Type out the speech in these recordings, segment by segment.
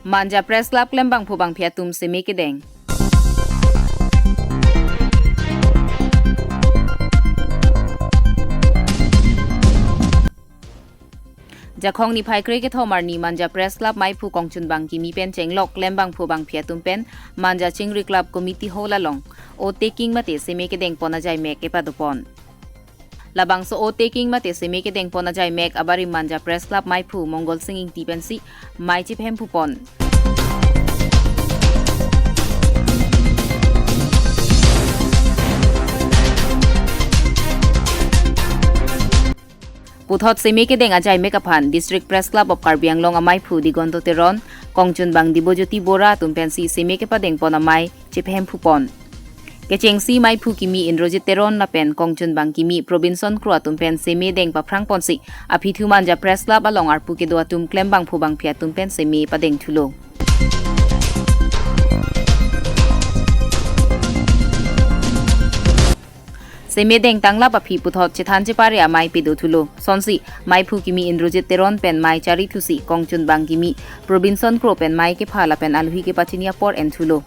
Manja PressClub lembang phubang phiatum Seme kedeng. Jakong ni phai kre ke thomar ni Manja PressClub mai phu kongchun bang ki mi pen chenglok lembang phubang phiatum pen Manja Chingri Club Committee hola long o taking mate Seme kedeng pona jai mek epadupon. Labang so o taking mate Seme kedeng pona jai mek abari Manja PressClub mai phu Mongol singing tipensi mai chip hem phupon. Puthot Seme kedeng ajai mekapan District Press Club of Karbi Anglong amai phu digonto teron kongchun bang dibojoti bora tumpensi Seme ke padeng pon amai chiphem phupon. Kecheng si mai phu kimi Indrajit teron lapen kongchun bang kimi Probinson Krua tumpen Seme deng paprang ponsi apithu Manja Press Club along arpu ke doa tum klembang phubang phia tumpen Seme padeng thulo. Seme deng tangla papi puthot chithan chepare amai pidu thulo sonsi mai phu kimi Indrajit teron pen mai chari thusi kongchun bang kimi Probinson Kro pen mai ke phala pen alhui ke pachinia por en thulo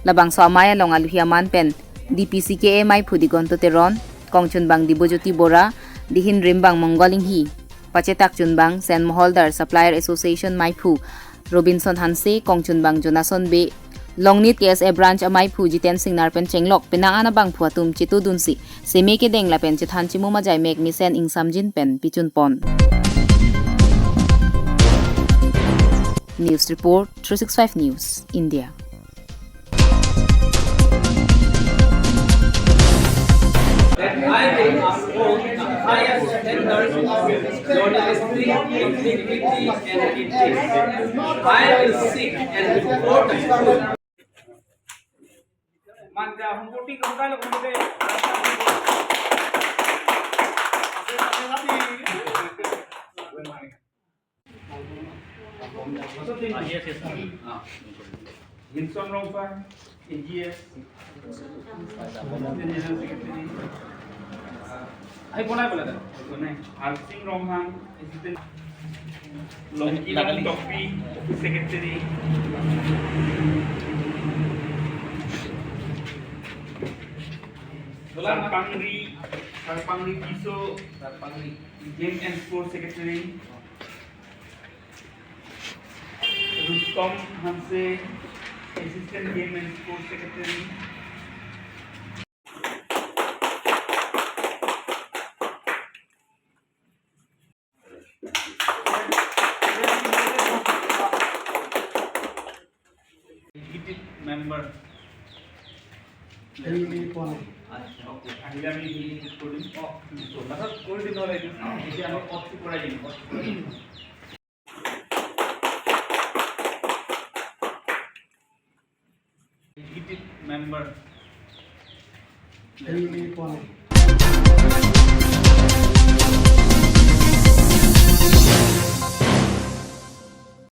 labang so amaya long alhui aman pen DPCKA mai phu digonto teron kongchun bang dibojoti bora dihin rimbang mongoling hi pachetak chunbang Sen Moholdar Supplier Association mai phu Robinson Hanse kongchun bang Jonason be Longnit KSA branch amai phu jiten singnar pen chenglok penang ana bang phuatum chitu dunsi Seme ke deng la pen chithan chimu ma jai mek misen ingsamjin pen pichun pon. News report 365 News India. That I will uphold the highest standards of journalistic integrity and ethics. I will seek and report the truth. Manja humputi kembali kemudian. Hinson Rompa, AGS, I boleh boleh dah. Boleh. Arsing Romhan, Assistant. Longkilang Topi, Secretary. Sarpangri Kiso, Game and Sport Secretary. Rustom Hanse, Assistant Game and Sport Secretary. Executive Member. Ahila mi recording. So, masa recording हो रहा है इसे हमें of से पढ़ा जाएगा. Executive Member.